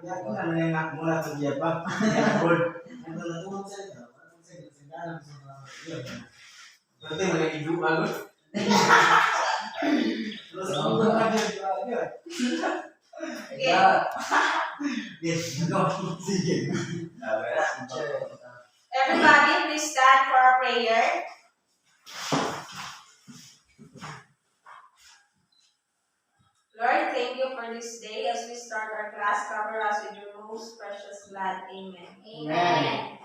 Ya, aku nggak nengak mula kerja apa, ya pun. Yang teman saya dalam berarti mulai ibu bagus. Terus kamu aja juga. Ya, yes, no, Everybody, please stand for a prayer. Lord, thank you for this day. As we start our class, cover us with your most precious blood. Amen. Amen.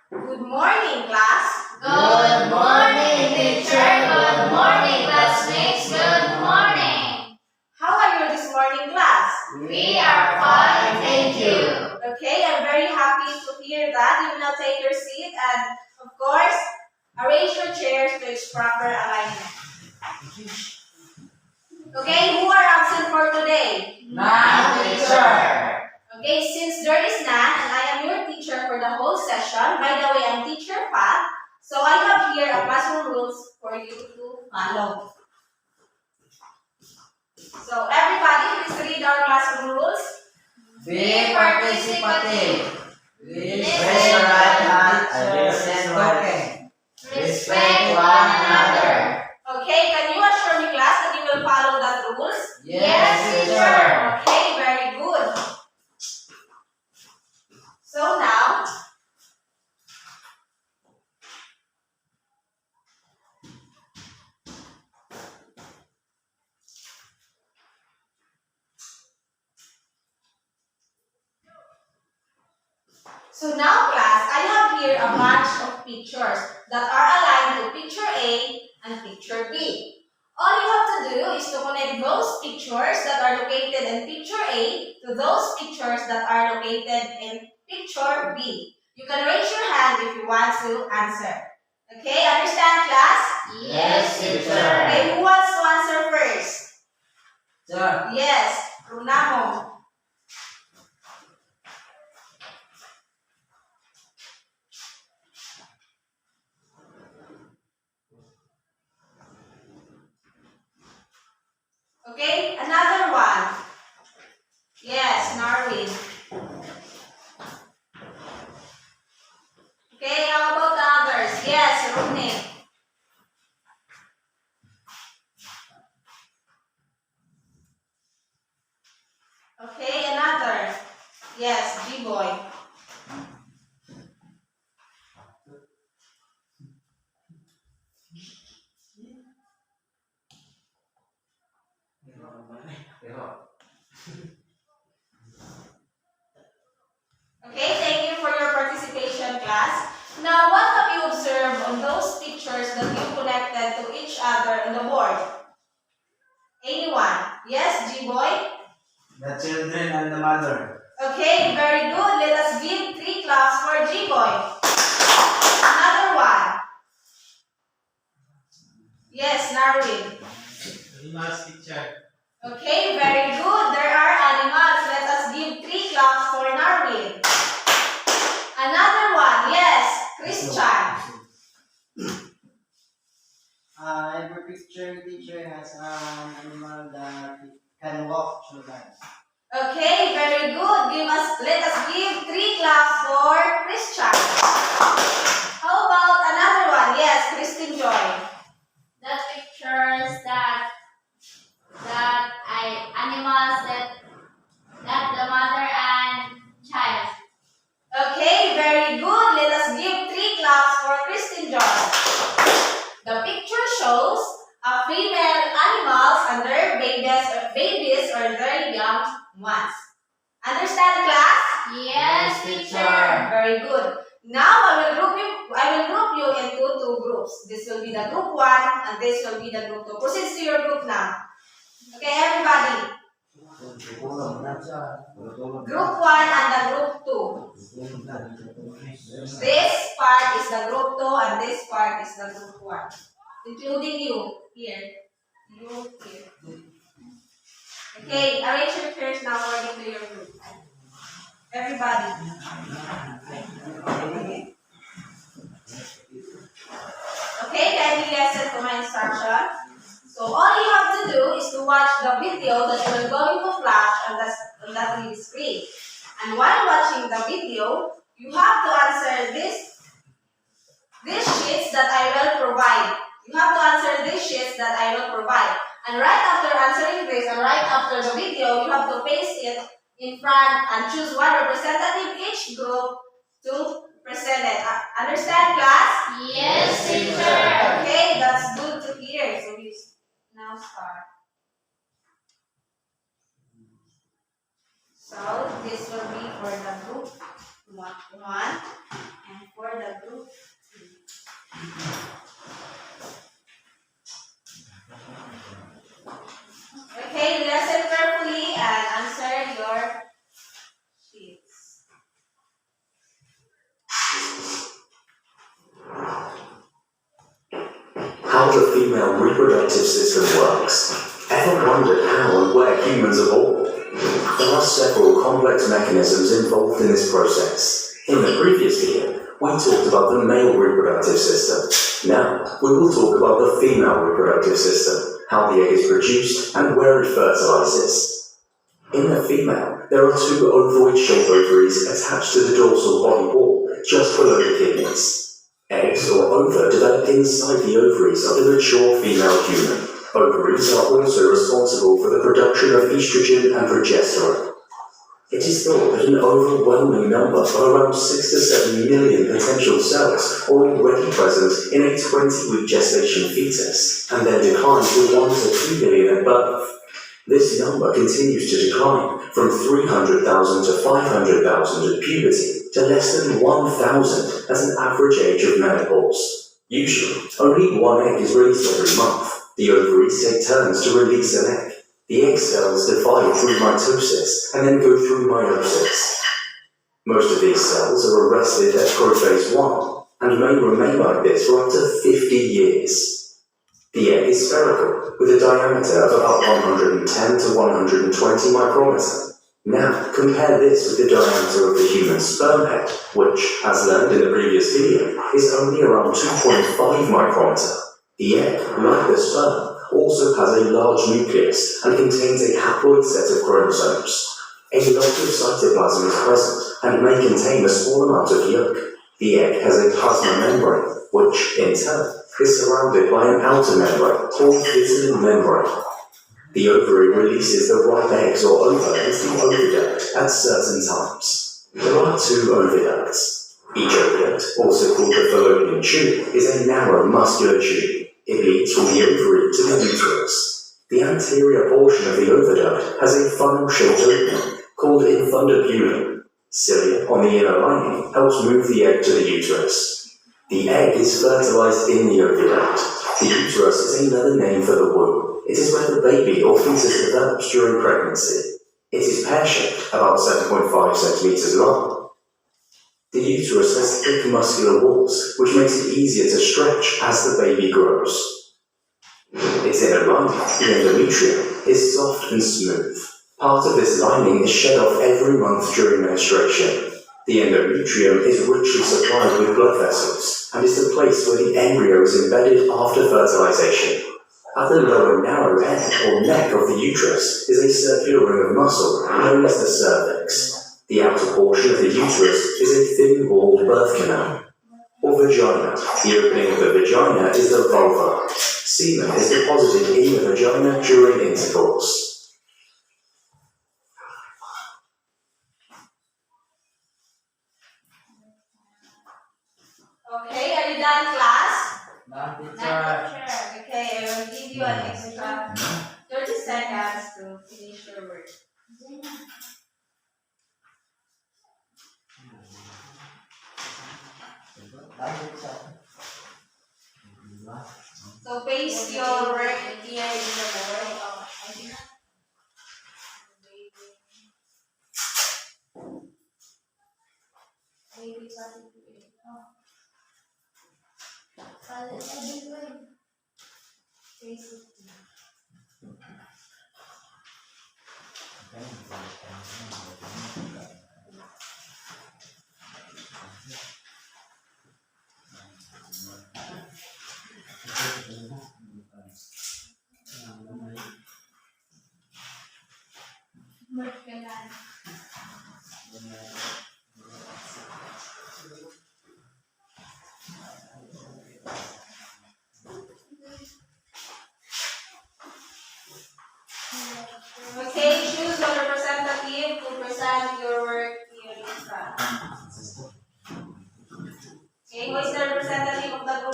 Good morning, class. Good morning, teacher. Good morning, classmates. Good morning. How are you this morning, class? We are fine, thank you. Okay, I'm very happy to hear that. You will now take your seat and, of course, arrange your chairs to its proper alignment. Okay, who are absent for today? None, teacher. Okay, since there is none, and I am your teacher for the whole session, by the way, I'm teacher Fath, so I have here a classroom rules for you to follow. So everybody, please read our classroom rules. Be participative. raise your right hand and listen talking. Respect one another. Okay, can you assure me, class, that you will follow that rules? Yes, teacher. Okay, very good. So now, class, I have here a bunch of pictures that are aligned to picture A and picture B. All you have to do is to connect those pictures that are located in picture A to those pictures that are located in picture B. You can raise your hand if you want to answer. Okay, understand, class? Yes, teacher. Okay, who wants to answer first? Sir. Yes, Runamo. Okay, another one. Yes, Narwin. Okay, how about the others? Yes, Runik. Okay, another. Yes, G-Boy. Okay, thank you for your participation, class. Now, what have you observed on those pictures that you connected to each other on the board? Anyone? Yes, G-Boy? The children and the mother. Okay, very good. Let us give 3 claps for G-Boy. Another one. Yes, Narwin. Animals teacher. Okay, very good. There are animals. Let us give 3 claps for Narwin. Another one. Yes, Christian. Every picture teacher has an animal that can walk through life. Okay, very good. Let us give 3 claps for Christian. How about another one? Yes, Christine Joy. The pictures that animals that the mother and child. Okay, very good. Let us give 3 claps for Christine Joy. The picture shows a female animals and their babies or their young ones. Understand, class? Yes, teacher. Very good. Now I will group you into 2 groups. This will be the group 1 and this will be the group 2. Proceed to your group now. Okay, everybody. Group 1 and the group 2. This part is the group 2 and this part is the group 1. Including you here. You here. Okay, arrange your chairs now according to your group. Everybody. Okay, kindly listen to my instruction. So all you have to do is to watch the video that you are going to flash on the 3D screen. And while watching the video, you have to answer these sheets that I will provide. You have to answer these sheets that I will provide. And right after answering this and right after the video, you have to paste it in front and choose one representative each group to present it. Understand, class? Yes, teacher. Okay, that's good to hear. So we now start. So this will be for the group 1 and for the group 2. Okay, listen carefully and answer your sheets. How the female reproductive system works. Ever wondered how and where humans evolved? There are several complex mechanisms involved in this process. In the previous video, we talked about the male reproductive system. Now, we will talk about the female reproductive system, how the egg is produced, and where it fertilizes. In the female, there are two ovoid-shaped ovaries attached to the dorsal body wall, just below the kidneys. Eggs or ova develop inside the ovaries of the mature female human. Ovaries are also responsible for the production of estrogen and progesterone. It is thought that an overwhelming number of around 6 to 7 million potential cells are already present in a 20-week gestation fetus, and then decline to 1 to 2 billion at birth. This number continues to decline from 300,000 to 500,000 at puberty to less than 1,000 as an average age of menopause. Usually, only one egg is released every month. The ovaries take turns to release an egg. The egg cells divide through mitosis and then go through meiosis. Most of these cells are arrested at prophase 1 and may remain like this for up to 50 years. The egg is spherical, with a diameter of about 110 to 120 micrometer. Now, compare this with the diameter of the human sperm head, which, as learned in the previous video, is only around 2.5 micrometer. The egg, like the sperm, also has a large nucleus and contains a haploid set of chromosomes. A lot of cytoplasm is present and may contain a small amount of yolk. The egg has a plasma membrane, which, in turn, is surrounded by an outer membrane called vitelline membrane. The ovary releases the ripe eggs or ova into the oviduct at certain times. There are two oviducts. Each oviduct, also called the fallopian tube, is a narrow muscular tube. It leads from the ovary to the uterus. The anterior portion of the oviduct has a funnel-shaped opening called infundibulum. Cilia on the inner lining helps move the egg to the uterus. The egg is fertilized in the oviduct. The uterus is another name for the womb. It is where the baby or fetus develops during pregnancy. It is pear-shaped, about 7.5 centimeters long. The uterus has thick muscular walls, which makes it easier to stretch as the baby grows. Its inner lining, the endometrium, is soft and smooth. Part of this lining is shed off every month during menstruation. The endometrium is richly supplied with blood vessels and is the place where the embryo is embedded after fertilization. At the lower narrow end or neck of the uterus is a circular ring of muscle known as the cervix. The outer portion of the uterus is a thin-walled birth canal, or vagina. The opening of the vagina is the vulva. Semen is deposited in the vagina during intercourse. Okay, are you done, class? Done, Not teacher. teacher. Okay, I will give you an extra 30 seconds to finish your work. Done, teacher. So paste your work here in the board. Paste it.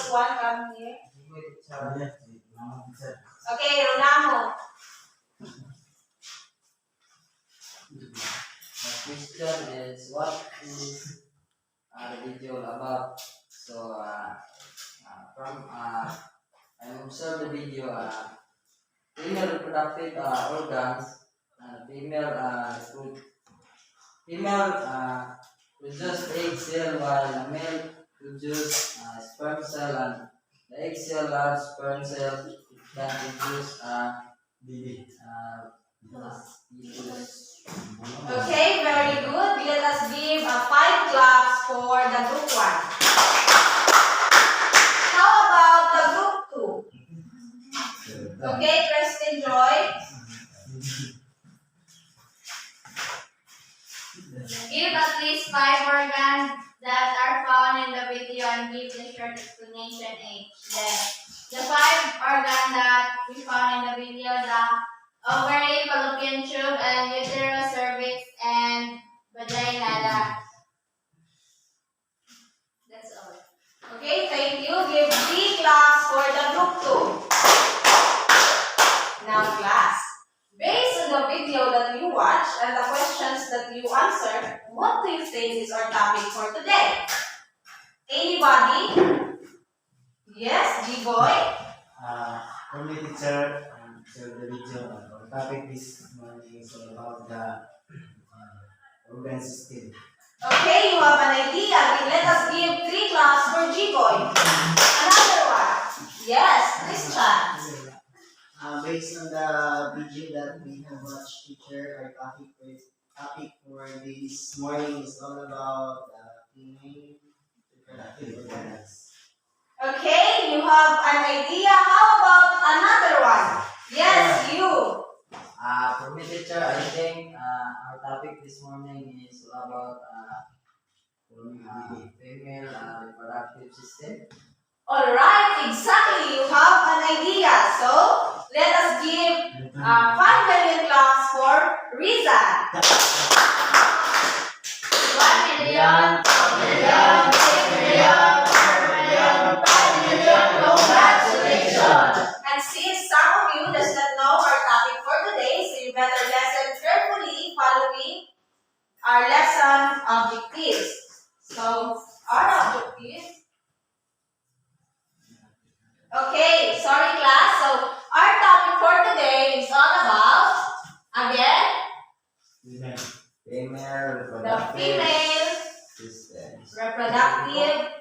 this one come here. Yeah, teacher. Okay, Ronamo. The question is, what is the video about? So, I observed the video. Female reproductive organs. Female produce egg cell while the male produce sperm cell, and the egg cell large sperm cell can produce Didi. fetus. Okay, very good. Let us give 5 claps for the group 1. How about the group 2? Okay, Kristen Joy. Give at least 5 organs that are found in the video and give the short explanation each. Then, the 5 organs that we found in the video, the ovary, fallopian tube, and uterus, cervix, and vagina. That's all. Okay, thank you. Give 3 claps for the group 2. Now, class. Based on the video that you watched and the questions that you answered, what do you think is our topic for today? Anybody? Yes, G-Boy? For me, teacher, so the video, our topic this morning is all about the organ system. Okay, you have an idea. Let us give 3 claps for G-Boy. Another one. Yes, Christian. Based on the video that we have watched, teacher, our topic for this morning is all about female reproductive organs. Okay, you have an idea. How about another one? Yes, you. For me, teacher, I think our topic this morning is all about female reproductive system. Alright, exactly. You have an idea. So, let us give 5 million claps for Rizan. 1 million, 2 million, 3 million, 4 million, 5 million. Congratulations! And since some of you does not know our topic for today, so you better listen carefully following our lesson objectives. So, our objectives. Okay, sorry class. So, our topic for today is all about, again, Female the reproductive female system. reproductive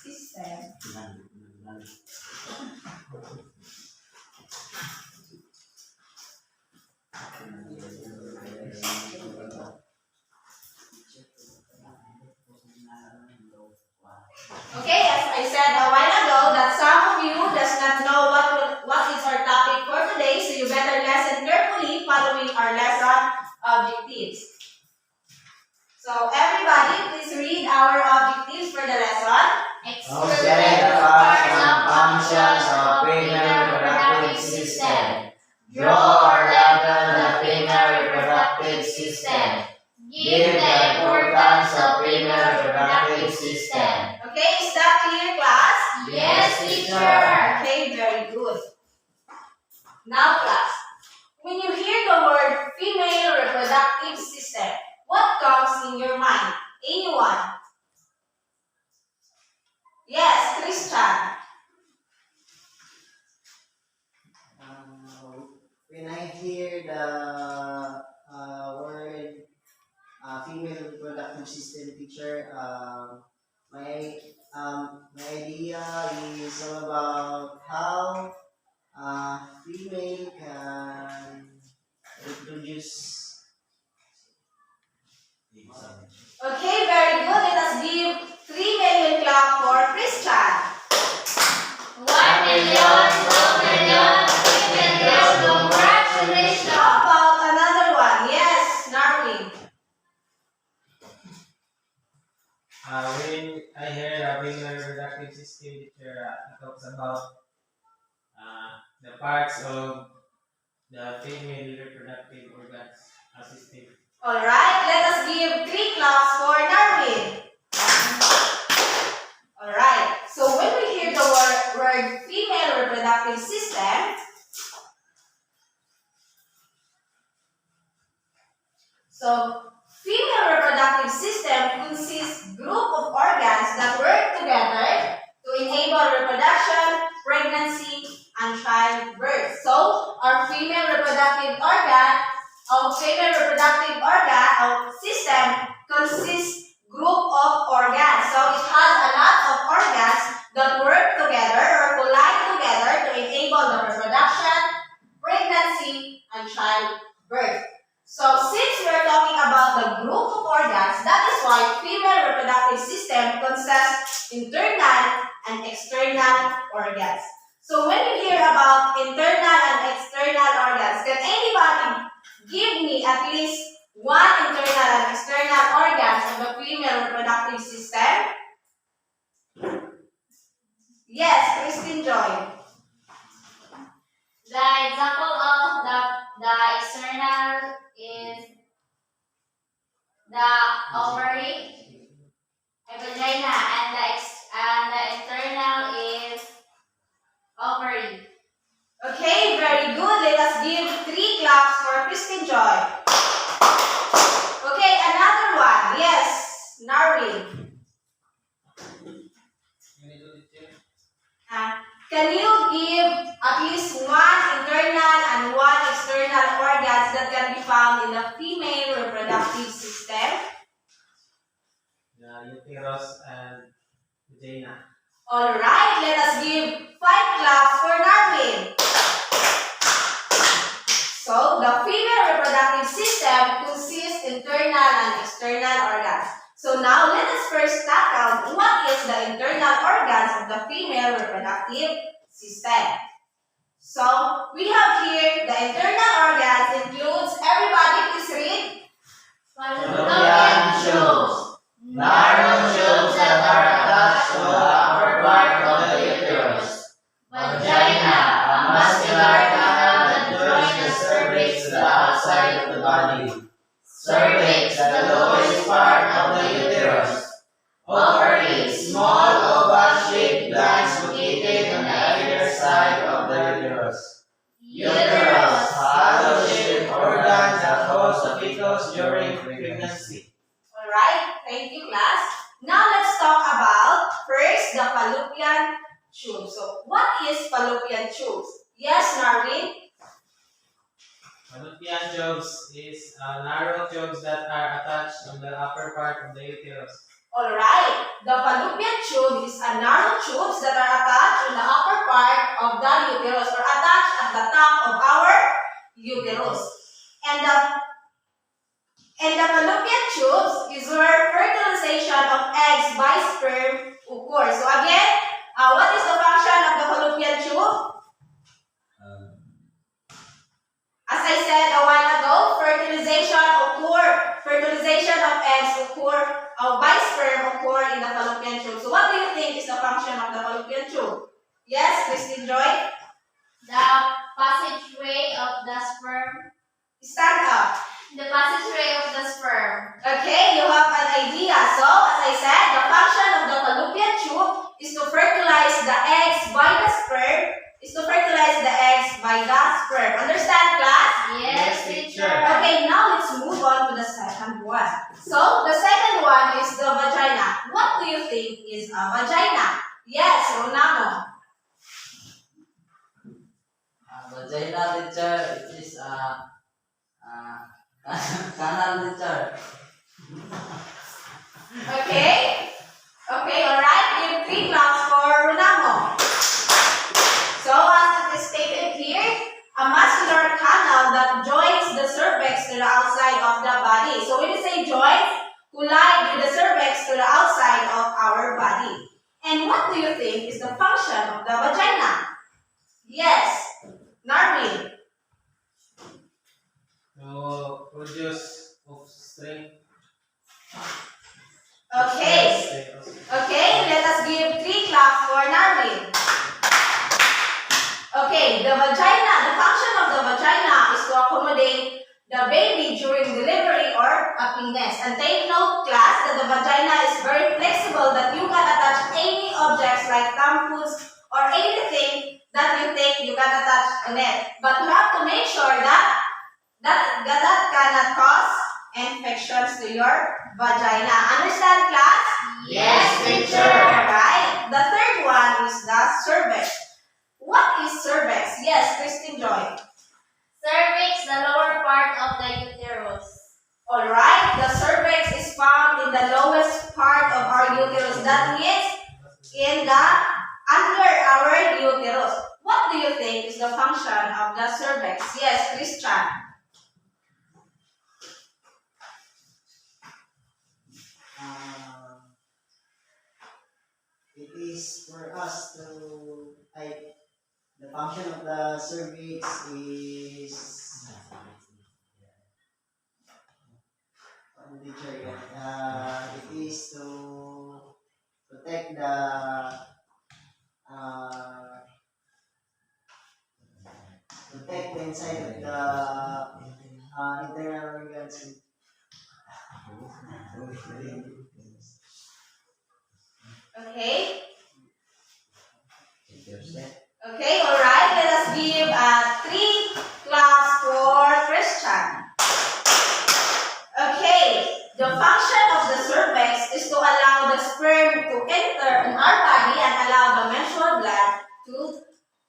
system. Okay, as I said a while ago, that some of you does not know what is our topic for today, so you better listen carefully following our lesson objectives. So everybody, please read our objectives for the lesson. Explain the parts and functions of female reproductive system. Draw or label the female reproductive system. Give the importance of female reproductive system. Okay, is that clear, class? Yes, teacher. Okay, very good. Now, class, when you hear the word female reproductive system, what comes in your mind? Anyone? Yes, Christian. When I hear the word female reproductive system, teacher, my idea is all about how female can reproduce. Okay, very good. Let us give 3 million clap for Christian. 1 million, 2 million, 3 million. Congratulations! How about another one? Yes, Narwin. When I hear the female reproductive system, teacher, it talks about the parts of the female reproductive organs system. Alright, let us give 3 claps for Narwin. Alright, so when we hear the reproductive system consists internal and external organs. So when you hear about internal and external organs, can anybody give me at least one internal and external organs of the female reproductive system? Yes, Christine Joy. The example of the external is the ovary, a vagina, and the internal is ovary. Okay, very good. Let us give 3 claps for Christine Joy. Okay, another one. Yes, Narwin. Can you give at least one internal and one external organs that can be found in the female reproductive system? The uterus and vagina. Alright, let us give 5 claps for Narwin. So, the female reproductive system consists internal and external organs. So now, let us first tackle what is the internal organs of the female reproductive system. So, we have here the internal organs includes, everybody please read. Fallopian tubes. Narrow tubes that are attached to the upper part of the uterus. Vagina, a muscular canal that joins The cervix to the outside of the body. Cervix, the lowest part of the uterus. Ovary, small oval-shaped glands located on either side of the uterus. Uterus, hollow-shaped organ that holds the fetus during pregnancy. Alright, thank you class. Now let's talk about first the fallopian tube. So what is fallopian tubes? Yes, Narwin? Fallopian tubes is narrow tubes that are attached on the upper part of the uterus. Alright, the fallopian tube is a narrow tubes that are attached on the upper part of the uterus or attached at the top of our uterus. And the fallopian tubes is where fertilization of eggs by sperm occurs. So again, what is the function of the fallopian tube? As I said a while ago, fertilization of eggs by sperm occur in the fallopian tube. So what do you think is the function of the fallopian tube? Yes, Christine Joy? The passageway of the sperm. Stand up. The passageway of the sperm. Okay, you have an idea. So, as I said, the function of the fallopian tube is to fertilize the eggs by the sperm. Understand, class? Yes, teacher. Okay, now let's move on to the second one. So, the second one is the vagina. What do you think is a vagina? Yes, Ronamo. Vagina, teacher, it is canal, teacher. Okay, alright. Give 3 claps for Ronamo. So, as it is stated here, a muscular canal that joins the cervix to the outside of the body. So, when you say joins, collide with the cervix to the outside of our body. And what do you think is the function of the vagina? Yes, Narwin. To produce offspring. Okay, let us give 3 claps for Narwin. Okay, the function of the vagina is to accommodate the baby during delivery or happiness. And take note, class, that the vagina is very flexible, that you can attach any objects like tampons or anything that you think you can attach on it. But you have to make sure that cannot cause infections to your vagina. Understand, class? Yes, teacher. Alright. The third one is the cervix. What is cervix? Yes, Christine Joy. Cervix, the lower part of the uterus. Alright, the cervix is found in the lowest part of our uterus. That means under our uterus. What do you think is the function of the cervix? Yes, Christian. is for us to type. The function of the cervix is teacher, it is to protect uh, the inside of the internal organs. Okay? Okay, alright. Let us give 3 claps for Christian. Okay, the function of the cervix is to allow the sperm to enter in our body and allow the menstrual blood to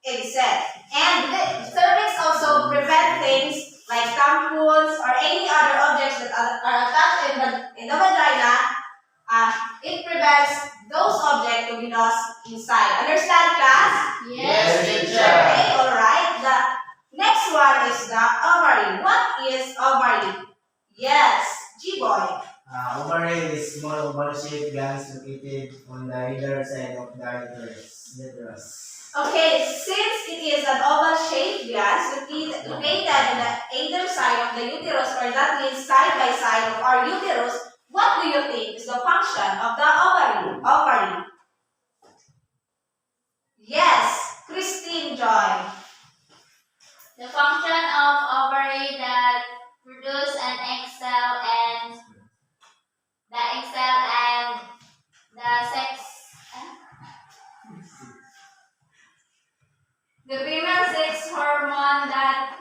exit. And the cervix also prevent things like tampons or any other objects that are attached in the vagina. It prevents those objects to be lost inside. Understand, class? Yes, teacher. Okay, alright. The next one is the ovary. What is ovary? Yes, G-boy. Ovary is small oval-shaped glands located on the either side of the uterus. Okay, since it is an oval-shaped gland located in the either side of the uterus, or that means side by side of our uterus, what do you think is the function of the ovary? Yes, Christine Joy. The function of ovary that produce an egg cell and the sex. The female sex hormone that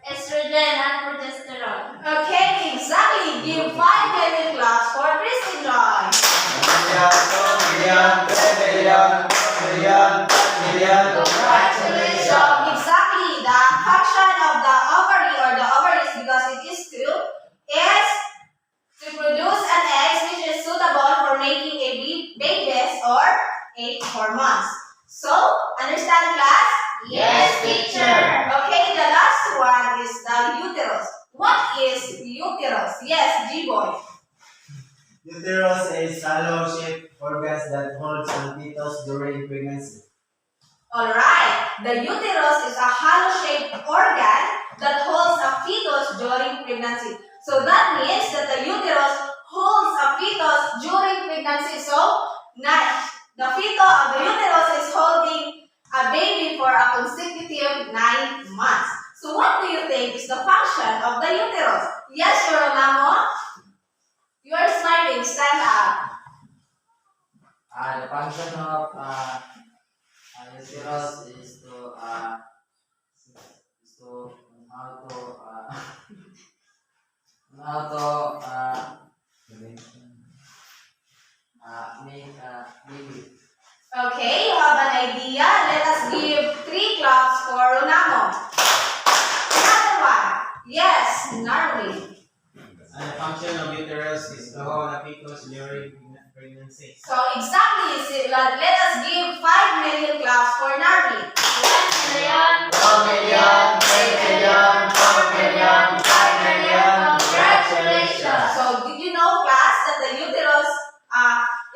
estrogen and progesterone. Okay, exactly. Give 5 minute claps for Christine Joy. Congratulations. Exactly. The function of the ovary or the ovaries, because it is two, is to produce an egg which is suitable for making a babies or a hormones. So, understand, class? Yes, teacher. Okay, the last one is the uterus. What is uterus? Yes, G-boy. Uterus is hollow-shaped organs that holds the fetus during pregnancy. Alright, the uterus is a hollow-shaped organ that holds a fetus during pregnancy. So that means that the uterus holds a fetus during pregnancy. So, the fetus of the uterus is holding a baby for a consecutive 9 months. So what do you think is the function of the uterus? Yes, Yoronamo? You are smiling. Stand up. The function of uterus is to make baby. Okay, you have an idea. Let us give 3 claps for Ronamo. Another one. Yes, Narwin. The function of uterus is to hold a fetus during pregnancy. So exactly, let us give 5 million claps for Narwin. 1 million, 1 million, 3 million, 4 million, 5 million. congratulations. So did you know, class, that the uterus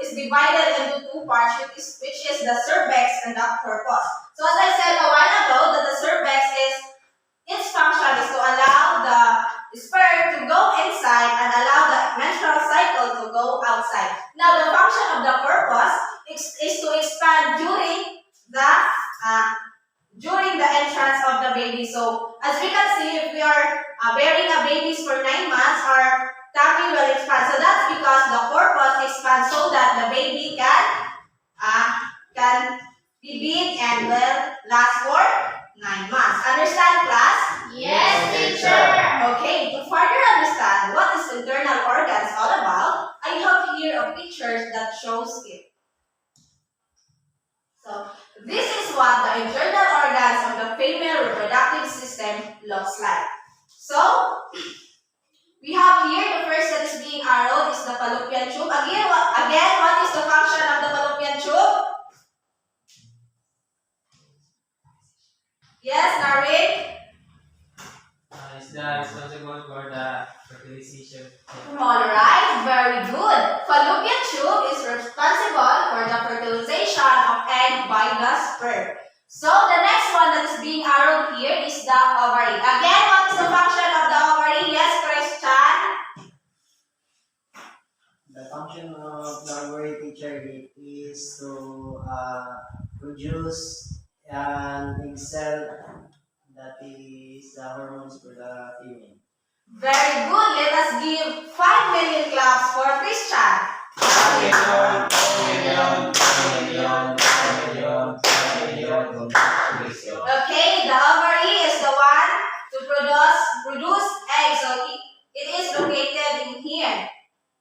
is divided into 2 parts, which is the cervix and the corpus. So as I said a while ago, that the cervix its function is to allow the sperm to go inside and allow the menstrual cycle to go outside. Now the function of the corpus is to expand during the entrance of the baby. So as we can see, if we are bearing a baby for 9 months, our tummy will expand. So that's because the corpus expands so that the baby can be big and will last for 9 months. Understand, class? Yes, teacher. Okay, to further understand what is internal organs all about, I have here a picture that shows it. So, this is what the internal organs of the female reproductive system looks like. So, we have here the first that is being arrowed is the fallopian tube. Again, what is the function of the fallopian tube? Yes, Narwin? Is responsible for the fertilization. Alright, very good. Fallopian tube is responsible for the fertilization sperm. So the next one that is being arrowed here is the ovary. Again, what is the function of the ovary? Yes, Christian? The function of the ovary, teacher, it is to produce an egg cell that is the hormones for the female. Very good. Let us give 5 million claps for Christian. Okay, the ovary is the one to produce eggs. So it is located in here.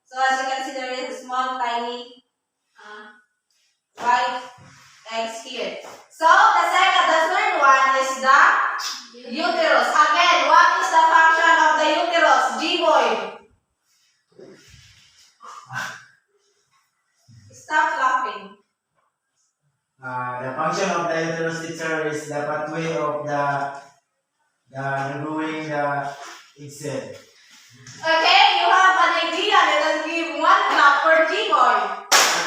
So as you can see, there is a small, tiny white eggs here. So the third one is the uterus. Again, what is the function of the uterus? G-boy. Stop laughing. The function of the uterus, teacher, is the pathway of the growing the egg cell. Okay, you have an idea. Let us give 1 clap for G-boy.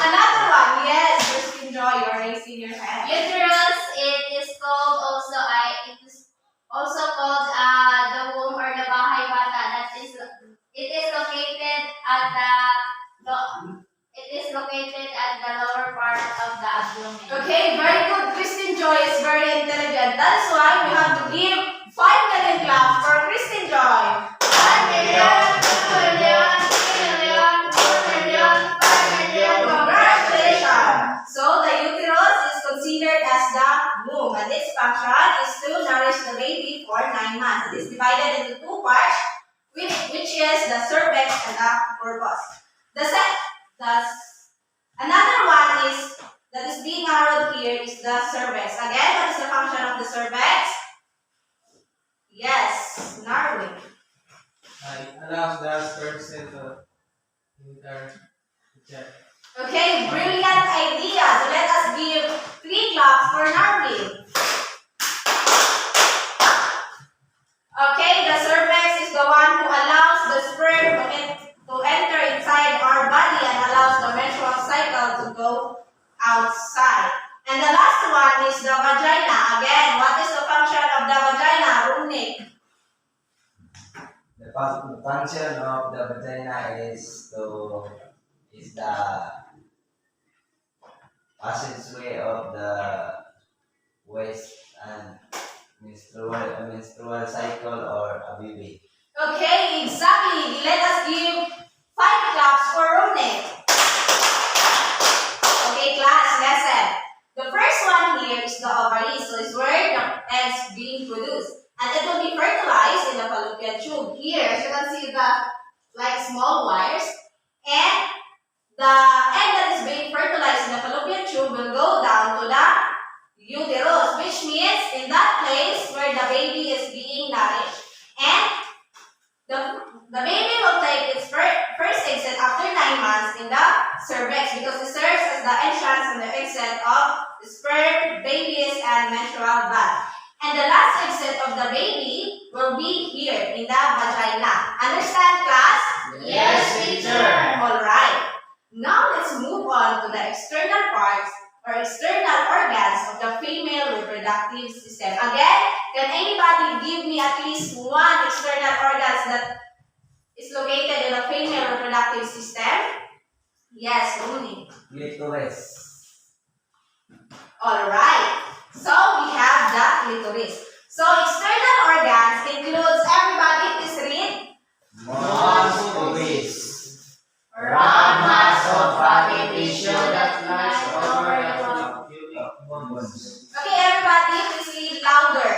Another one. Yes, Christine Joy, you are raising your hand. Uterus, it is called also called the womb or the bahay bata. It is located at the lower part of the abdomen. Okay, very good. Christine Joy is very intelligent. That is why we have to give 5 million claps for Christine Joy. 1 million, 2 million, 3 million, 4 million, 5 million. Congratulations! So the uterus is considered as the womb, and its function is to nourish the baby for 9 months. It is divided into 2 parts, which is the cervix and the corpus. Another one is that is being arrowed here is the cervix. Again, what is the function of the cervix? Yes, narrowing. It allows the sperm cell to enter the check. Okay, brilliant idea. So let us give 3 claps for narrowing. Okay, the cervix is the one who allows the sperm to enter inside our body and allows the menstrual cycle to go outside. And the last one is the vagina. Again, what is the function of the vagina, Rumnik? The function of the vagina is the passageway of the waste and menstrual cycle or a baby. Okay, exactly. Let us give 5 claps for Rumnik. Okay, class, lesson. The first one here is the ovary, so it's where the eggs being produced. And it will be fertilized in the fallopian tube. Here, as you can see the small wires. And the egg that is being fertilized in the fallopian tube will go down to the uterus, which means in that place where the baby is being nourished. And the baby will take its first exit after 9 months in the cervix because it serves as the entrance and the exit of the sperm, babies, and menstrual bud. And the last exit of the baby will be here in the vagina. Understand, class? Yes, teacher. Alright. Now let's move on to the external parts or external organs of the female reproductive system. Again, can anybody give me at least 1 external organ that is located in the female reproductive system? Yes, Rooney. Clitoris. Alright. So we have the clitoris. So external organs includes everybody, please read. Mons pubis. Round mass of fatty tissue that lies over the Bones. Okay, everybody, please read louder.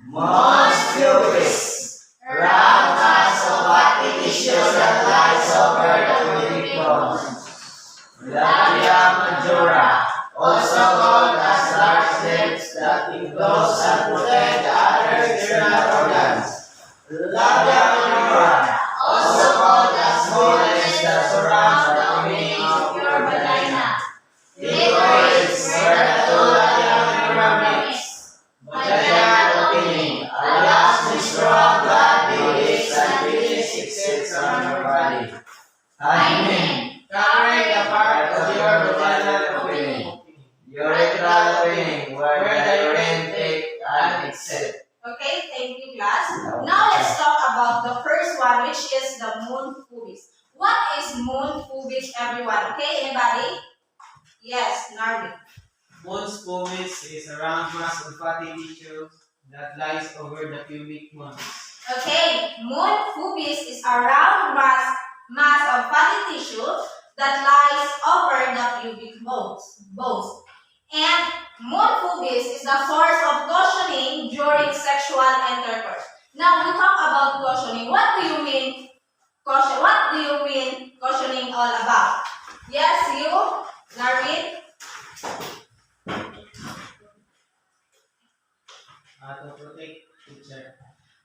Mons pubis. Round mass of fatty tissue that lies over the pubic bones. Labia majora, also called as large lips that enclose and protect the other external organs. Labia minora, also called as small lips that surround the opening of your vagina. Clitoris, where the two labia minora mix. Vaginal opening allows menstrual blood release and release exits from your body. Hymen, covering the part of your vaginal opening. Urethral opening is moon pubis, everyone? Okay, anybody? Yes, Narvin. Mons pubis is a round mass of fatty tissue that lies over the pubic mons. Okay, moon pubis is a round mass of fatty tissue that lies over the pubic bones. And moon pubis is the source of cushioning during sexual intercourse. Now we talk about cushioning. What do you mean cushion? What do you mean cushioning all about? Yes, you, Narvin. To protect teacher.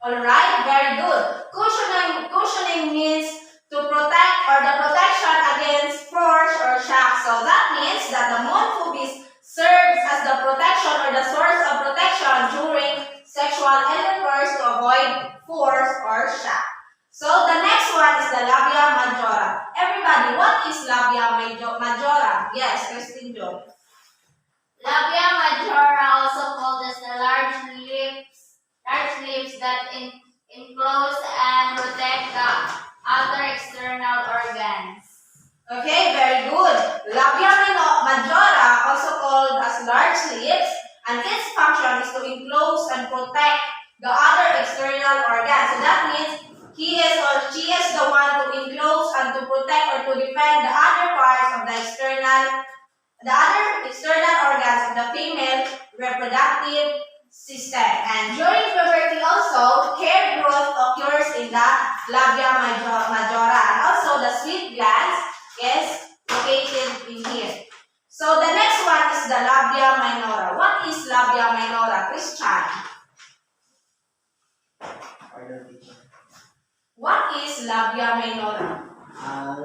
Alright, very good. Cushioning means to protect or the protection against force or shock. So that means that the moon pubis serves as the protection or the source of protection during sexual intercourse to avoid force or shock. So the next one is the labia majora. Everybody, what is labia majora? Yes, Christine Joy. Labia majora, also called as the large lips that enclose and protect the outer external organs. Okay, very good. Labia majora, also called as large lips, and its function is to enclose and protect the other external organs. So that means he is or she is the one to enclose and to protect or to defend the other parts of the other external organs of the female reproductive system. And during puberty also, hair growth occurs in the labia majora, and also the sweat glands is located in here. So the next one is the labia minora. What is labia minora, Christian? Pardon, teacher. What is labia minora?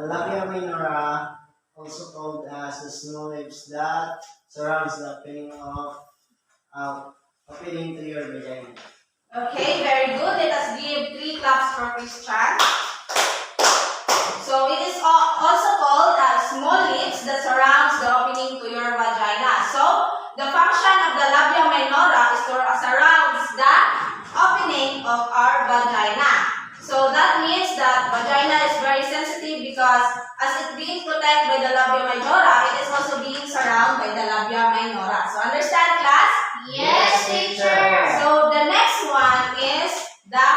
Labia minora, also called as the snow lips that surrounds the opening to your vagina. Okay, very good. Let us give 3 claps for Christian. So it is also called small lips that surrounds the opening to your vagina. So the function of the labia minora is to surrounds the opening of our vagina. So that means that vagina is very sensitive because as it being protected by the labia majora, it is also being surrounded by the labia minora. So understand, class? Yes, teacher. So the next one is the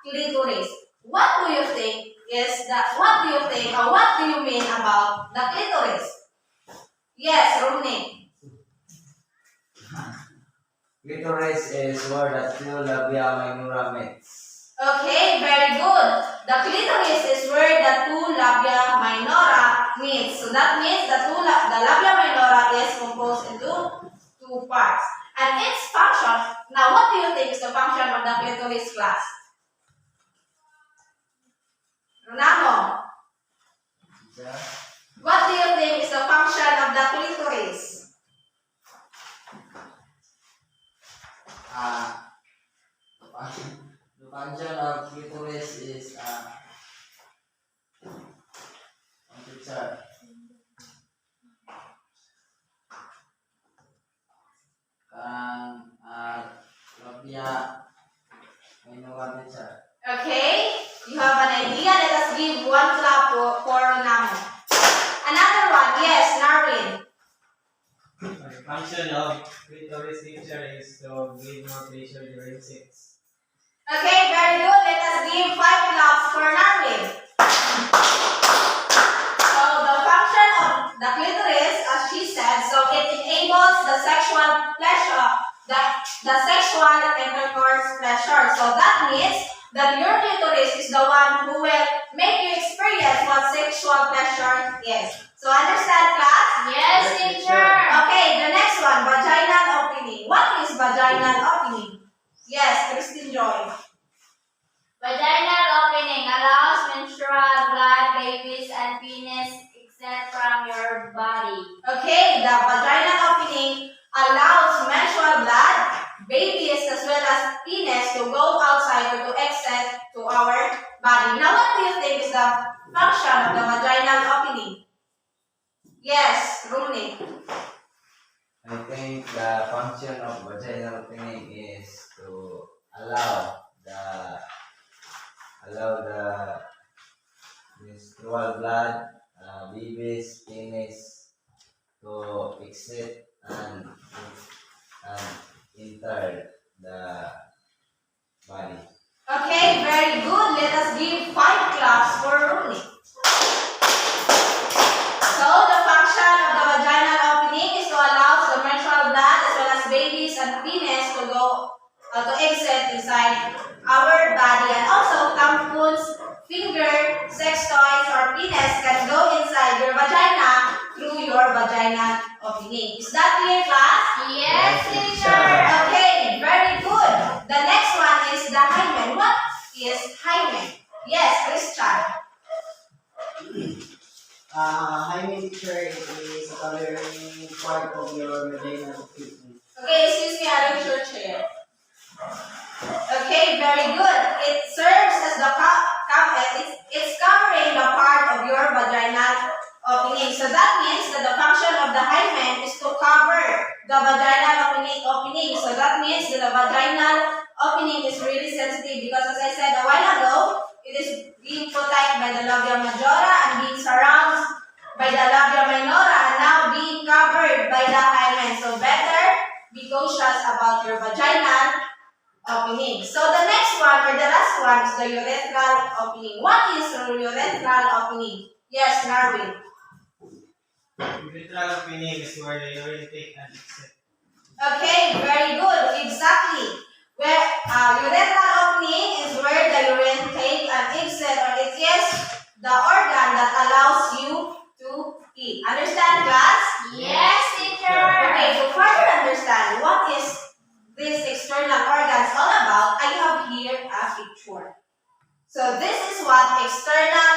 clitoris. What do you think is that? What do you think or what do you mean about the clitoris? Yes, Romney. Clitoris is where the two labia minora meets. Okay, very good. The clitoris is where the 2 labia minora meet. So that means the labia minora is composed into 2 parts. And its function, now what do you think is the function of the clitoris, class? Ronaldo, Yeah. what do you think is the function of the clitoris? The function of clitoris is teacher. Labia minora teacher. Okay, you have an idea. Let us give 1 clap for Ronaldo. Another one, yes, Narwin. The function of clitoris teacher is to give more pleasure during sex. Okay, very good. Let us give 5 claps for Narwin. So the function of the clitoris, as she said, so it enables the sexual pleasure, the sexual intercourse pleasure. So that means that your clitoris is the one who will make you experience what sexual pleasure is. So understand, class? Yes, teacher. Okay, the next one, vaginal opening. What is vaginal opening? Yes, Christine Joy. Vaginal opening allows menstrual blood, babies, and penis exit from your body. Okay, the vaginal opening allows menstrual blood, babies, as well as penis to go outside or to exit to our body. Now, what do you think is the function of the vaginal opening? Yes, Romney. I think the function of vaginal opening is to allow the means to sexual blood, babies, penis to exit and enter the body. Okay, very good. Let us give 5 claps for Rooney. So, the function of the vaginal opening is to allow the menstrual blood as well as babies and penis to go to exit inside our body, and also tampons, finger, sex toys, or penis can go inside your vagina through your vaginal opening. Is that clear, class? Yes, teacher. Okay, very good. The next one is the hymen. What is hymen? Yes, Christian. Hymen teacher is a covering part of your vaginal opening. Okay, excuse me, arrange your chair. Okay, very good. It serves as the it's covering the part of your vaginal opening. So that means that the function of the hymen is to cover the vaginal opening. So that means that the vaginal opening is really sensitive because, as I said a while ago, it is being protected by the labia majora and being surrounded by the labia minora and now being covered by the hymen. So better be cautious about your vaginal opening. So the next one or the last one is the urethral opening. What is the urethral opening? Yes, Narwin. Urethral opening is where the urine take and exit. Okay, very good. Exactly. Where urethral opening is where the urine take and exit, or it is the organ that allows you to pee. Understand, class? Yes, teacher. Okay, to further understand what is these external organs all about, I have here a picture. So this is what external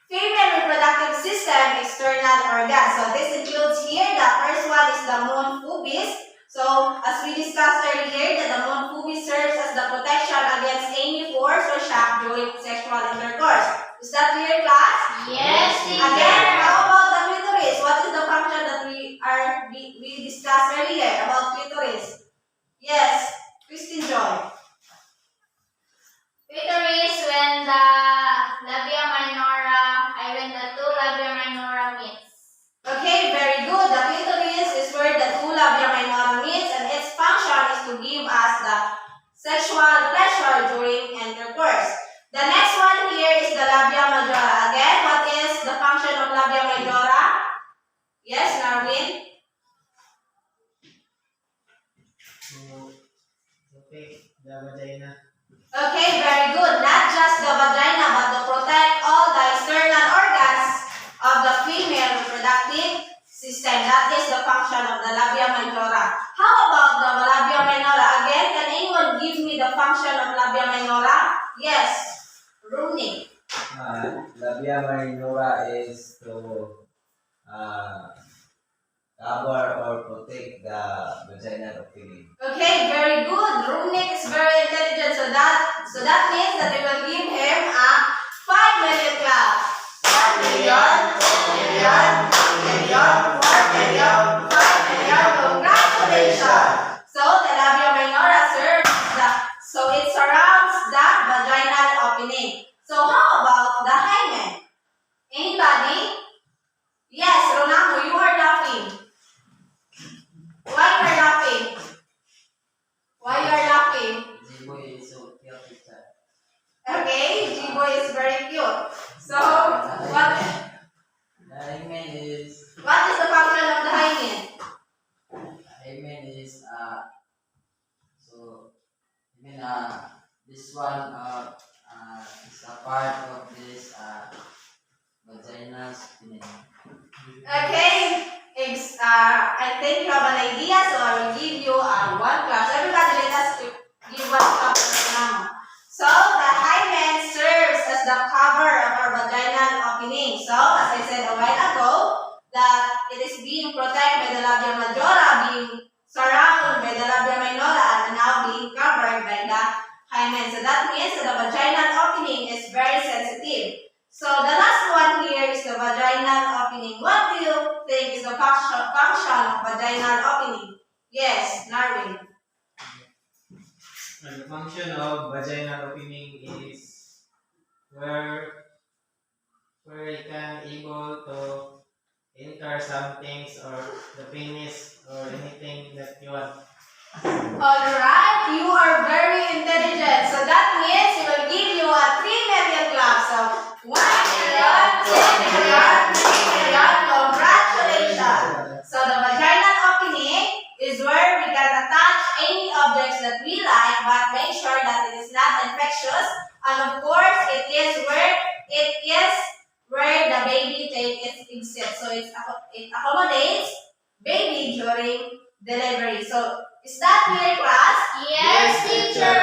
female reproductive system external organs. So this includes here, the first one is the moon pubis. So as we discussed earlier, that the moon pubis serves as the protection against any force or shock during sexual intercourse. Is that clear, class? Yes, teacher. Again, how about the clitoris? What is the function that we discussed earlier about clitoris? Yes, Christine Joy. Clitoris when the labia minora, when the two labia minora meets. Okay, very good. The clitoris is where the two labia minora meets, and its function is to give us the sexual pleasure during intercourse. The next one here is the labia majora. Again, what is the function of labia majora? Yes, Narwin? To take the vagina. Okay, very good. Not just the vagina, but to protect all the external organs of the female reproductive system. That is the function of the labia majora. How about the labia minora? Again, can anyone give me the function of labia minora? Yes, Rooney. Labia minora is to cover or protect the vaginal opening. Okay, very good. Rooney is very intelligent. So that means that we will give him a 5 million clap. 5 million, 10 million, 1 million, 4 million, 5 million. Congratulations. So the labia minora serves it surrounds the vaginal opening. So how about the hymen? Anybody? Yes, Ronaldo, you are laughing. Why you are laughing? Why you are laughing? Jiboy is so cute, teacher. Okay, G-boy is very cute. So, what The hymen is is the function of the hymen? so this one is a part of this vaginal spinning. Okay, I think you have an idea, so I will give you 1 class. Everybody, let us give 1 class for now. So, the hymen serves as the cover of our vaginal opening. So, as I said a while ago, that it is being protected by the labia majora, being surrounded by the labia minora, and now being covered by the hymen. So, that means that the vaginal opening is very sensitive. So the last one here is the vaginal opening. What do you think is the function of vaginal opening? Yes, Narwin. And the function of vaginal opening is where where you can able to enter some things or the finish or anything that you want. Alright, you are very intelligent. So that means we will give you a 3 million clap. So 1 million, 2 million, 3 million. Congratulations. So the vaginal opening is where we can attach any objects that we like, but make sure that it is not infectious. And of course, it is where the baby take its exit. So it accommodates baby during delivery. So is that clear, class? Yes, teacher.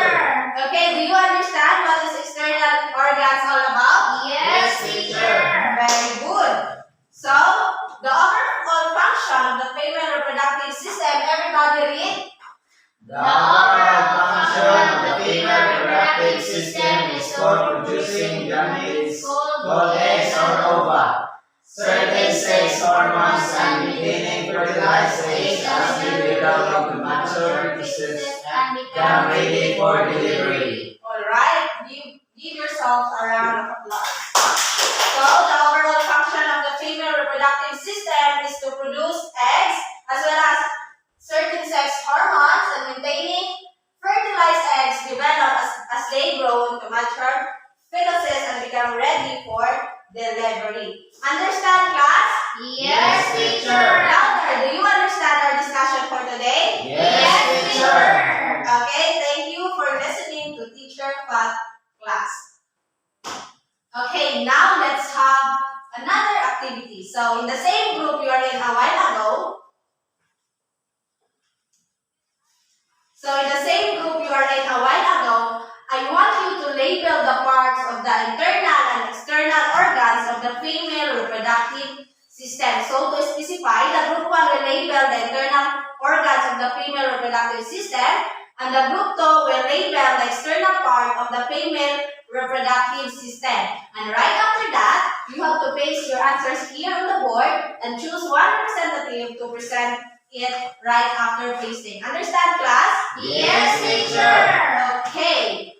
Okay, do you understand what is external organs all about? Yes, teacher. Very good. So, the overall function of the female reproductive system, everybody read? The overall function of the female reproductive system is for producing gametes called eggs or ova, certain sex hormones, and maintaining fertilized eggs as they develop to mature pieces and become ready for delivery. Alright, give yourself a round of applause. So, the overall function of the female reproductive system is to produce eggs as well as certain sex hormones and maintaining fertilized eggs develop as they grow into mature fetuses and become ready for delivery. Understand, class? Yes, teacher. Louder, do you understand our discussion for today? Yes, teacher. Okay, thank you for listening to Teacher Fath class. Okay, now let's have another activity. So, in the same group you are in a while ago, I want you to label the parts of the internal and external organs of the female reproductive system. So, to specify, the group 1 will label the internal organs of the female reproductive system, and the group 2 will label the external part of the female reproductive system. And right after that, you have to paste your answers here on the board and choose one representative to present it right after pasting. Understand, class? Yes, teacher. Okay.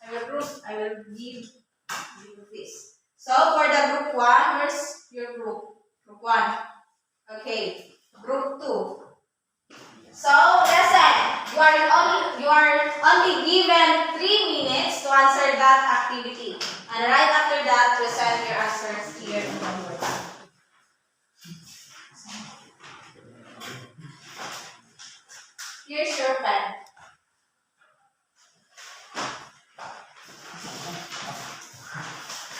I will give you this. So for the group 1, where's your group? Group 1. Okay. Group 2. So listen, you are only given 3 minutes to answer that activity. And right after that, present your answers here in the board. Here's your pen.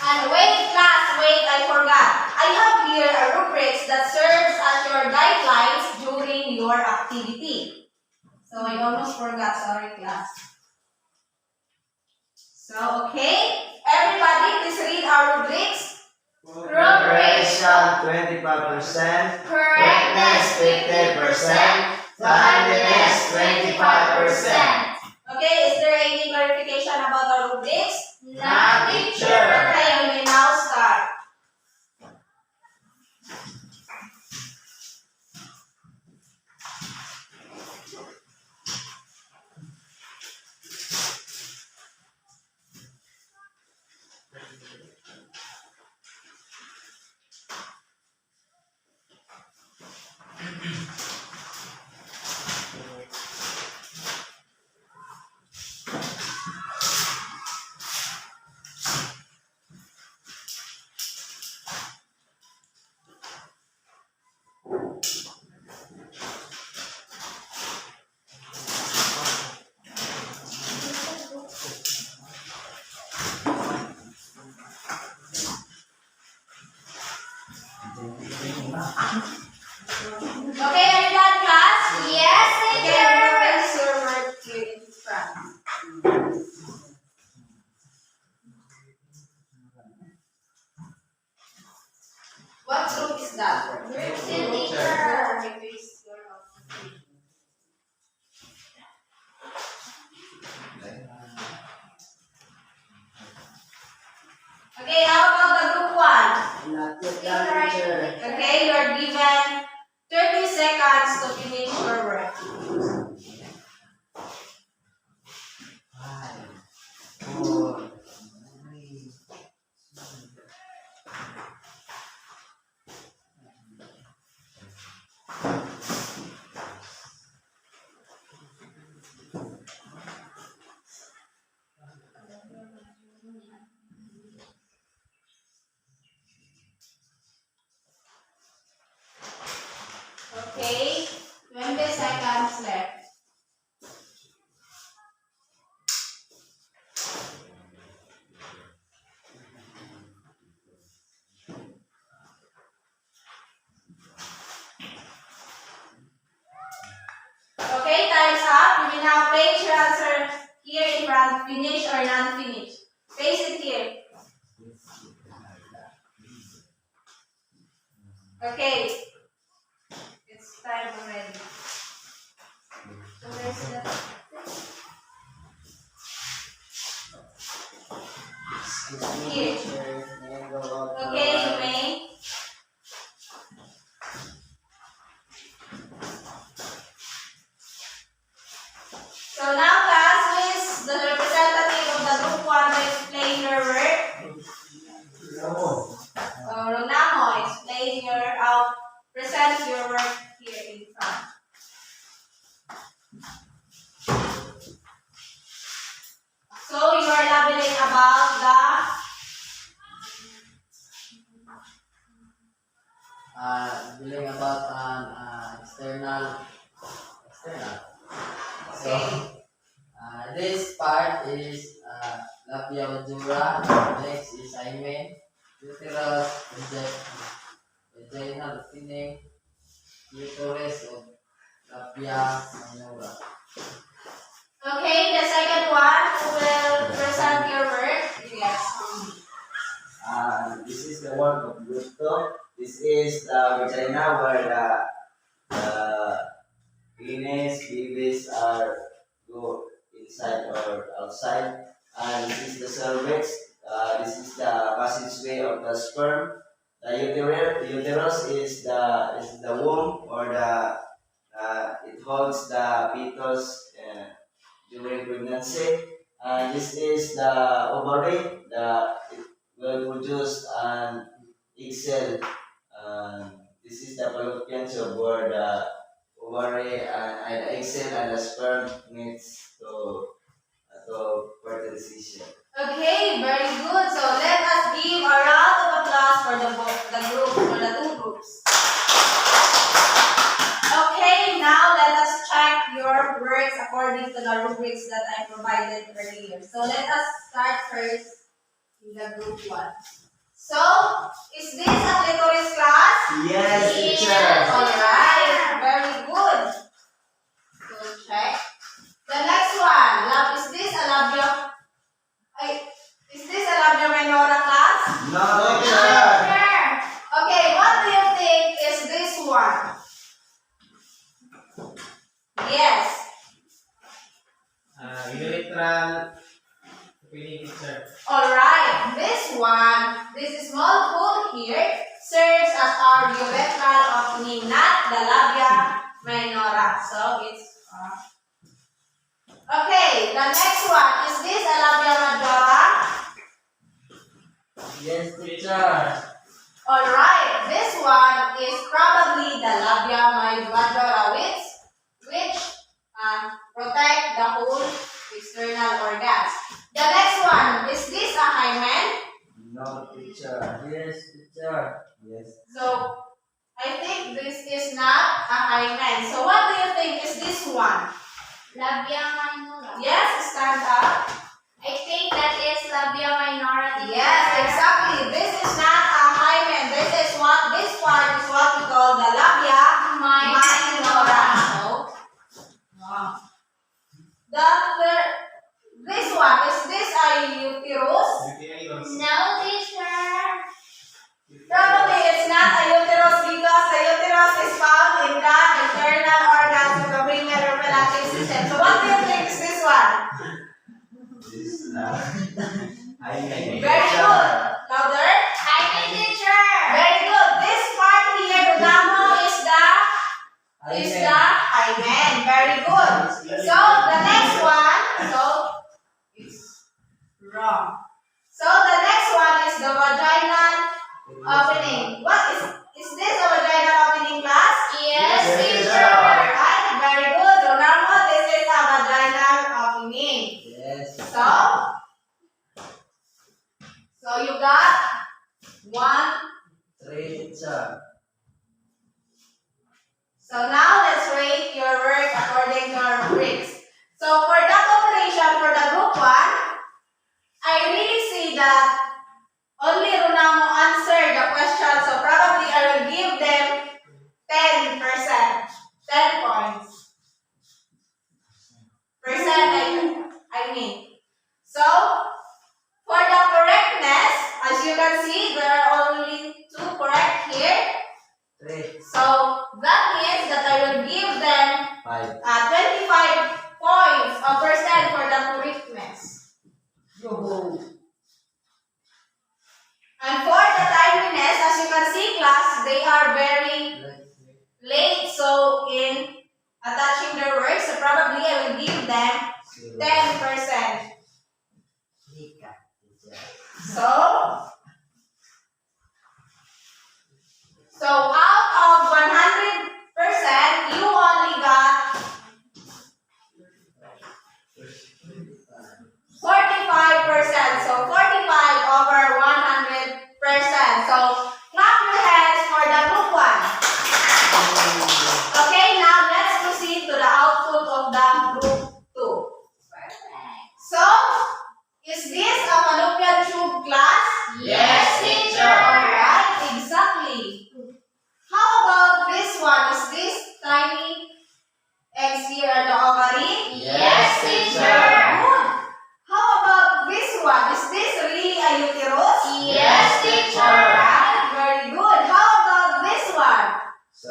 And wait, class, wait, I forgot. I have here a rubrics that serves as your guidelines during your activity. So I almost forgot, sorry, class. So, okay, everybody, please read our rubrics. Preparation 25%, correctness 50%, timeliness 25%. Okay, is there any clarification about our rubrics? Not teacher. Okay, we may now start. Okay, are you done, class? Yes, Okay, teacher. place your work here in front. What group is that? Teacher. Okay, how about the group 1? Not yet done, teacher. Okay, you are given 30 seconds to finish your work. 5, 4, 3, 2, Okay, 20 seconds left. okay, time's up. You will now place your answer here in front, finish or non-finish. Place it here. Okay, it's time already. So where's the... Excuse me, Here. teacher. May I go out for Okay, a you while? may. So now class, who is the representative of the group 1 to explain your work? So Ronamo, explain your, present your work here in front. So you are labeling about Dealing about an external. So, okay. this part is labia majora. Next is hymen, uterus, vaginal opening, uterus of labia minora. Okay, the second one who will present your work. Yes. This is the work of Gusto. This is the vagina where the penis, babies are go inside or outside. And this is the cervix. This is the passageway of the sperm. The uterus is the womb or the it holds the fetus during pregnancy. And this is the ovary. It will produce an egg cell. This is the fallopian tube where the ovary and the egg cell and the sperm meets to fertilization. Okay, very good. So let us give a round of applause for the two groups. Okay, now let us check your works according to the rubrics that I provided earlier. So let us start first in the group 1. So, is this a clitoris class? Yes, teacher. Alright, very good. So check. The next one, is this a labia minora class? No, teacher. Okay, what do you think is this one? Yes. Urethral opening, teacher. Alright, this small hole here serves as our urethral opening, not the labia minora. So it's okay, the next one, is this a labia majora? Yes, teacher. Alright, this one is probably the labia majora which protect the whole external organs. The next one, is this a hymen? No, teacher. Yes, teacher. Yes. So, I think this is not a hymen. So, what do you think is this one? Labia minora. Yes, stand up. I think that is labia minora. Yes, exactly. This is not a hymen. This part is what we call the labia minora. So, wow. This one, is this a uterus? No, teacher. Probably it's not a uterus because the uterus is found in the internal organs of the female reproductive system. So what do you think is this one? This is I Very good. Louder. Hymen, teacher. Very good. This part here, the damo, is the hymen. Very good. So the next one, it's wrong. So the next one is the vaginal opening. What is this a vaginal opening class? Yes, teacher. Alright, very good. Ronaldo, this is a vaginal opening. Yes. So you got 1. 3, teacher. So So now let's rate your work according to our rubrics. So for that operation, for the group 1, I really see that only Runamo answered the question, so probably I will give them 10%, 10 points. I mean. So, for the correctness, as you can see, there are only 2 correct here. 3, So, that means that I will give them 5. 25 points or percent for the correctness. Yoo-hoo! And for the timeliness, as you can see, class, they are very late. So, in attaching their work, so probably I will give them 10%. So out of 100%, you only got 45%. So 45 over 100%. So clap your hands for the group 1. Okay, now let's proceed to the output of the group 2. So, is this a fallopian tube, class? Yes, teacher. Alright, exactly. How about this one? Is this tiny eggs here at the ovary? Yes, teacher. Good. How about this one? Is this really a uterus? Yes, teacher. Alright, very good. How about this one?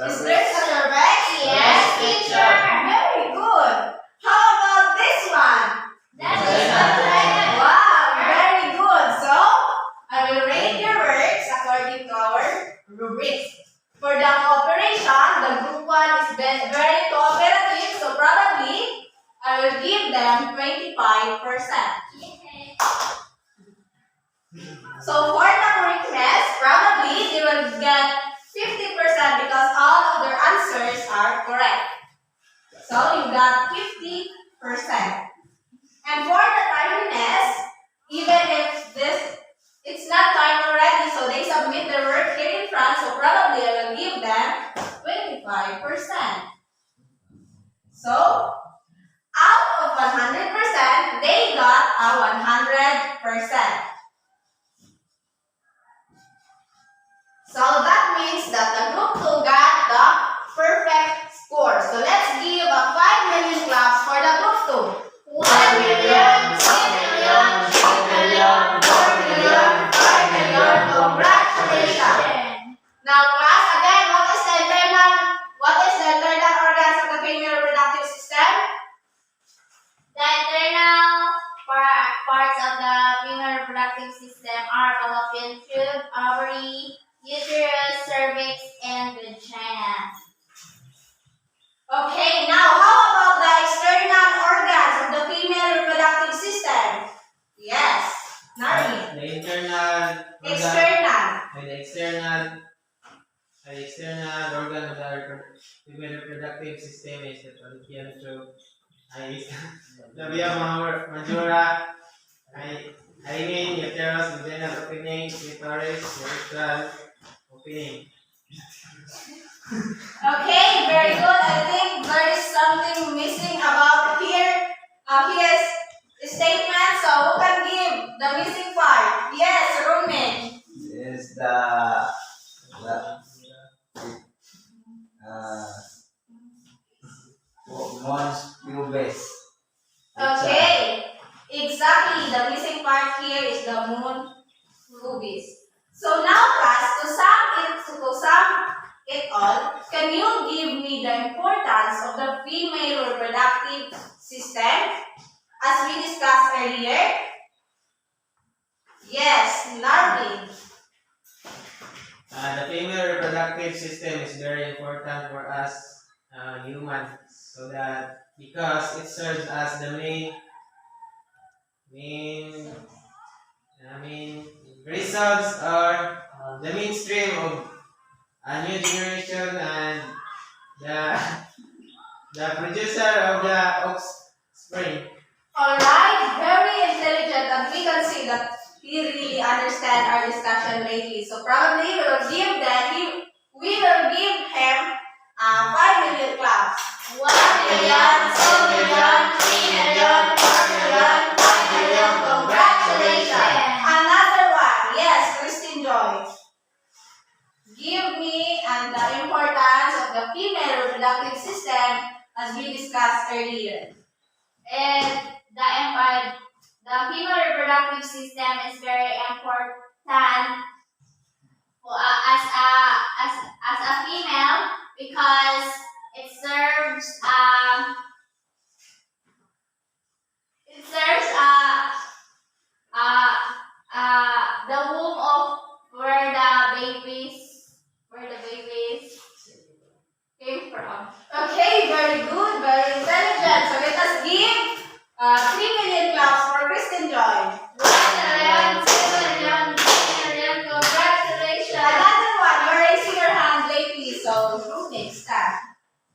Is this a cervix? Yes, teacher. Very good. How about this one? That is correct. Wow, very good. So, I will rate your works according to our rubrics. For the cooperation, the group 1 is very cooperative, so probably I will give them 25%. So for the correctness, probably they will get 50% because all of their answers are correct. So you got 50%. And for the timeliness, even if it's not time already, so they submit their work here in front, so probably I will give them 25%. So, out of 100%, they got a 100%. So that means that the group 2 got the perfect score. So let's give a 5 million claps for the group 2. 1 million, 2 million, 3 million, 4 million, 5 million. Congratulations. Now class, again, what is the internal organs of the female reproductive system? The internal parts of the female reproductive system are fallopian tube, ovary, uterus, cervix, and vagina. Okay, now how about the external organs of the female reproductive system? Yes, Nari. The internal organ of the female reproductive system is the fallopian tube. The via majora. I mean uterus, vaginal opening, clitoris, urethral opening. Okay, very good. I think there is something missing about here. His statement. So who can give the missing part? Yes, Roman. Is mons pubis. Okay, exactly. The missing part here is the moon pubis. So now, class, to sum it all, can you give me the importance of the female reproductive system as we discussed earlier? Yes, Narvin. The female reproductive system is very important for us humans, so that because it serves as the main results or the mainstream of a new generation and the producer of the offspring. Alright, very intelligent, and we can see that he really understands our discussion lately. So probably we will give him 5 million give me and the importance of the female reproductive system as we discussed earlier. And the female reproductive system is very important as a female because it serves the womb of where the babies came from. Okay, very good, very intelligent. So let us give 3 million claps for Kristen Joy. Congratulations! Another one, you're raising your hand lately, so next time.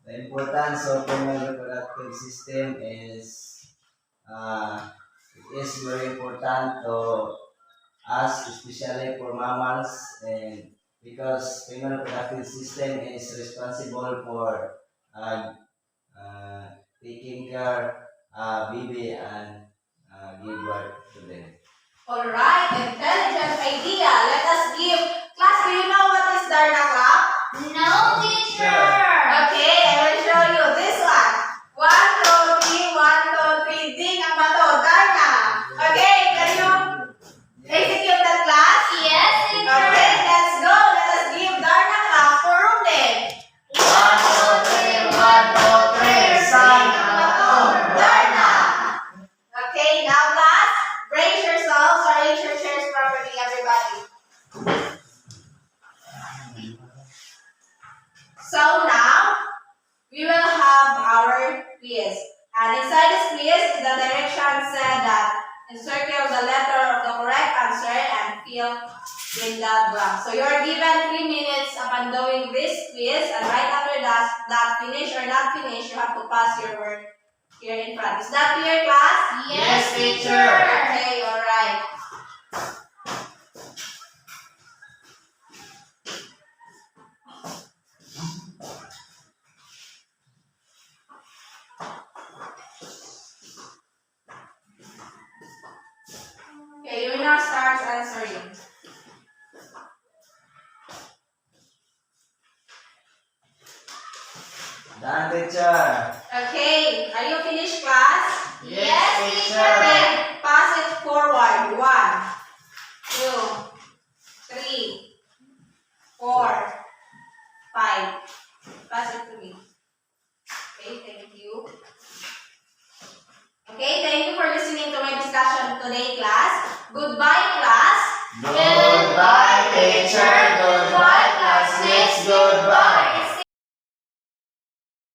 The importance of female reproductive system is it is very important to us, especially for mammals, and because female reproductive system is responsible for uh, taking care baby and give birth to them. Alright, intelligent idea. Let us give class. Do you know what is Darna clap? No, teacher! Okay, I will show you this one. 1, 2, 3, 1, 2, 3, ding ang bato. Darna. Okay, can you execute that class? Yes, teacher! Okay, let's go. Let us give Darna clap for Ruben. 1, 2, 3, 1, 2, 3, sign ang bato, Darna. Okay, now class, brace yourselves, arrange your chairs properly, everybody. So now, we will have our quiz. And inside this quiz, the direction said that encircle the letter of the correct answer and fill in the blank. So you are given 3 minutes upon doing this quiz, and right after that finish or not finish, you have to pass your work here in front. Is that clear, class? Yes, teacher! Okay, alright. Okay, you will now start answering. Done, teacher. Okay, are you finished, class? Yes, teacher! Okay, pass it forward. 1, 2, 3, 4, 5. Pass it to me. Okay, thank you. Okay, thank you for listening to my discussion today, class. Goodbye, class. Goodbye, teacher.